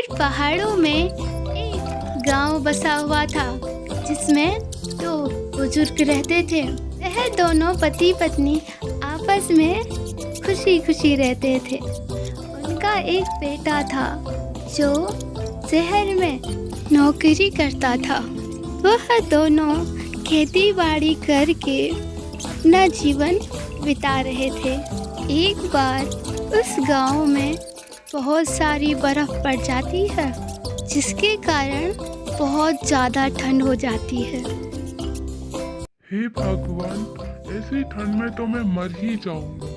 दूर पहाड़ों में एक गांव बसा हुआ था जिसमें दो बुजुर्ग रहते थे। वह दोनों पति पत्नी आपस में खुशी खुशी रहते थे। उनका एक बेटा था जो शहर में नौकरी करता था। वह दोनों खेती बाड़ी करके अपना जीवन बिता रहे थे। एक बार उस गांव में बहुत सारी बर्फ पड़ जाती है जिसके कारण बहुत ज़्यादा ठंड हो जाती है। हे भगवान, ऐसी ठंड में तो मैं मर ही जाऊंगा।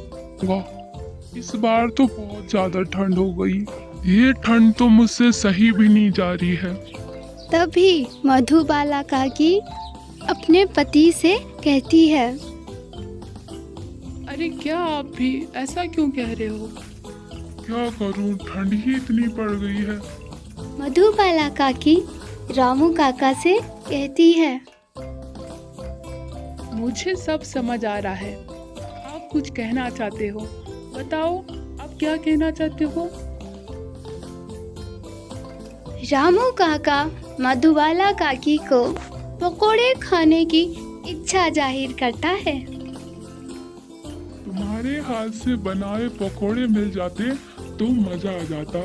वाह, इस बार तो बहुत ज्यादा ठंड हो गई। ये ठंड तो मुझसे सही भी नहीं जा रही है। तभी मधुबाला काकी अपने पति से कहती है, अरे क्या आप भी ऐसा क्यों कह रहे हो? क्या करूं, ठंड ही इतनी पड़ गई है। मधुबाला काकी रामू काका से कहती है, मुझे सब समझ आ रहा है। आप कुछ कहना चाहते हो, बताओ आप क्या कहना चाहते हो? रामू काका मधुबाला काकी को पकोड़े खाने की इच्छा जाहिर करता है। तुम्हारे हाथ से बनाए पकोड़े मिल जाते तो मजा आ जाता।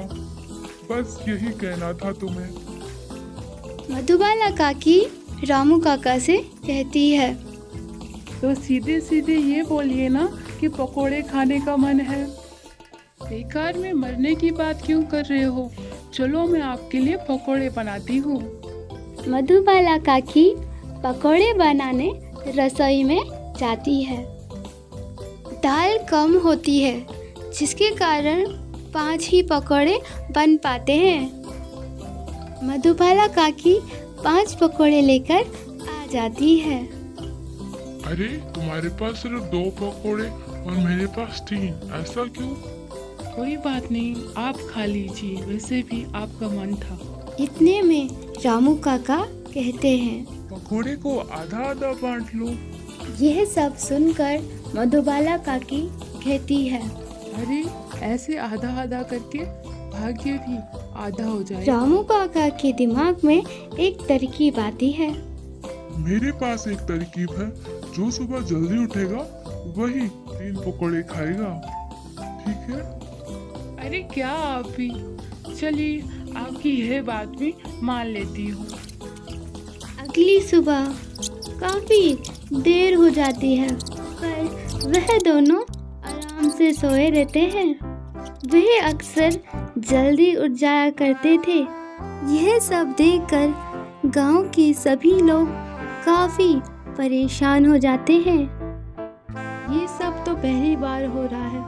बस यही कहना था तुम्हें। मधुबाला काकी रामू काका से कहती है, तो सीधे सीधे ये बोलिए ना कि पकोड़े खाने का मन है। बेकार में मरने की बात क्यों कर रहे हो? चलो मैं आपके लिए पकोड़े बनाती हूँ। मधुबाला काकी पकोड़े बनाने रसोई में जाती है। दाल कम होती है जिसके कारण 5 ही पकोड़े बन पाते हैं। मधुबाला काकी 5 पकोड़े लेकर आ जाती है। अरे, तुम्हारे पास सिर्फ 2 पकोड़े और मेरे पास 3, ऐसा क्यों? कोई बात नहीं, आप खा लीजिए, वैसे भी आपका मन था। इतने में रामू काका कहते हैं, पकोड़े को आधा आधा बांट लो। यह सब सुनकर मधुबाला काकी कहती है, अरे ऐसे आधा आधा करके भाग्य भी आधा हो जाए। रामू काका के दिमाग में एक तरकीब आती है। मेरे पास एक तरकीब है, जो सुबह जल्दी उठेगा वही 3 पकोड़े खाएगा। ठीक है? अरे क्या आप भी, चलिए आपकी यह बात भी मान लेती हूँ। अगली सुबह काफी देर हो जाती है पर वह दोनों आराम से सोए रहते हैं। वह अक्सर जल्दी उठ जाया करते थे। यह सब देखकर गांव के सभी लोग काफी परेशान हो जाते हैं। ये सब तो पहली बार हो रहा है,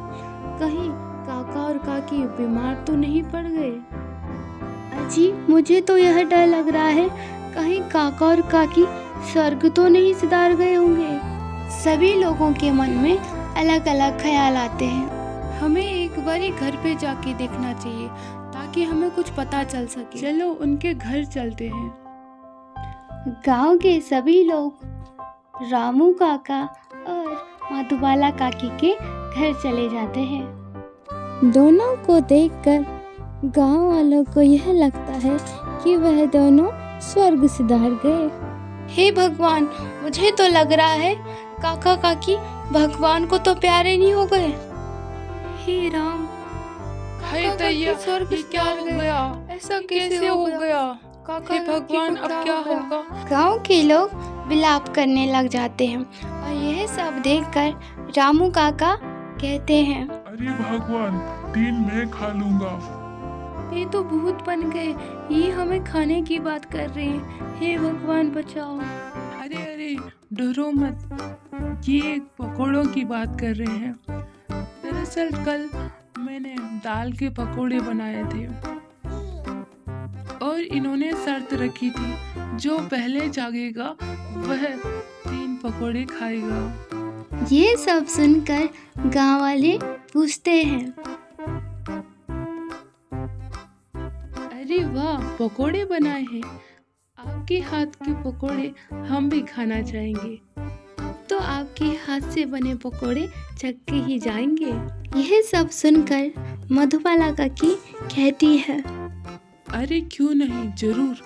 कहीं काका और काकी बीमार तो नहीं पड़ गए? अजी, मुझे तो यह डर लग रहा है कहीं काका और काकी स्वर्ग तो नहीं सिधार गए होंगे। सभी लोगों के मन में अलग अलग ख्याल आते हैं। हमें एक बारी घर पे जाके देखना चाहिए ताकि हमें कुछ पता चल सके। चलो उनके घर चलते हैं। गांव के सभी लोग रामू काका और मधुबाला काकी के घर चले जाते हैं। दोनों को देखकर गांव वालों को यह लगता है कि वह दोनों स्वर्ग सिधार गए। हे भगवान, मुझे तो लग रहा है काका काकी भगवान को तो प्यारे नहीं हो गए। हे राम, हाय दैया, स्वर्ग ये क्या हो गया? ऐसा कैसे हो गया? काका हे भगवान, अब क्या होगा? गांव के लोग विलाप करने लग जाते हैं और यह सब देखकर रामू काका कहते हैं, अरे भगवान, 3 मैं खा लूंगा। ये तो भूत बन गए, ये हमें खाने की बात कर रहे हैं। हे भगवान बचाओ। अरे अरे, डरो मत, ये पकोड़ों की बात कर रहे हैं। दरअसल कल मैंने दाल के पकोड़े बनाए थे और इन्होंने शर्त रखी थी, जो पहले जागेगा वह 3 पकोड़े खाएगा। ये सब सुनकर गांव वाले पूछते हैं, अरे वाह, पकोड़े बनाए हैं, आपके हाथ के पकोड़े हम भी खाना चाहेंगे। तो आपके हाथ से बने पकोड़े चख के ही जाएंगे। यह सब सुनकर मधुबाला काकी कहती है, अरे क्यों नहीं, जरूर।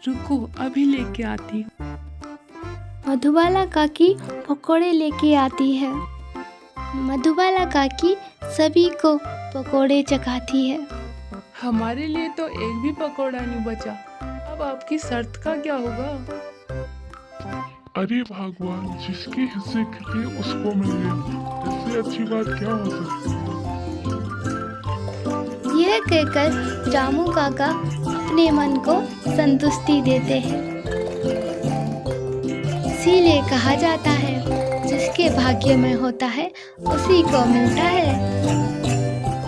रुको, अभी लेके आती हूँ। मधुबाला काकी पकोड़े लेके आती है। मधुबाला काकी सभी को पकोड़े चखाती है। हमारे लिए तो एक भी पकौड़ा नहीं बचा। अब आपकी शर्त का क्या होगा? अरे भगवान, जिसके हिस्से के थे उसको मिल गया, इससे अच्छी बात क्या हो सकती है। यह कहकर रामू काका अपने मन को संतुष्टि देते हैं। इसीलिए कहा जाता है, जिसके भाग्य में होता है उसी को मिलता है।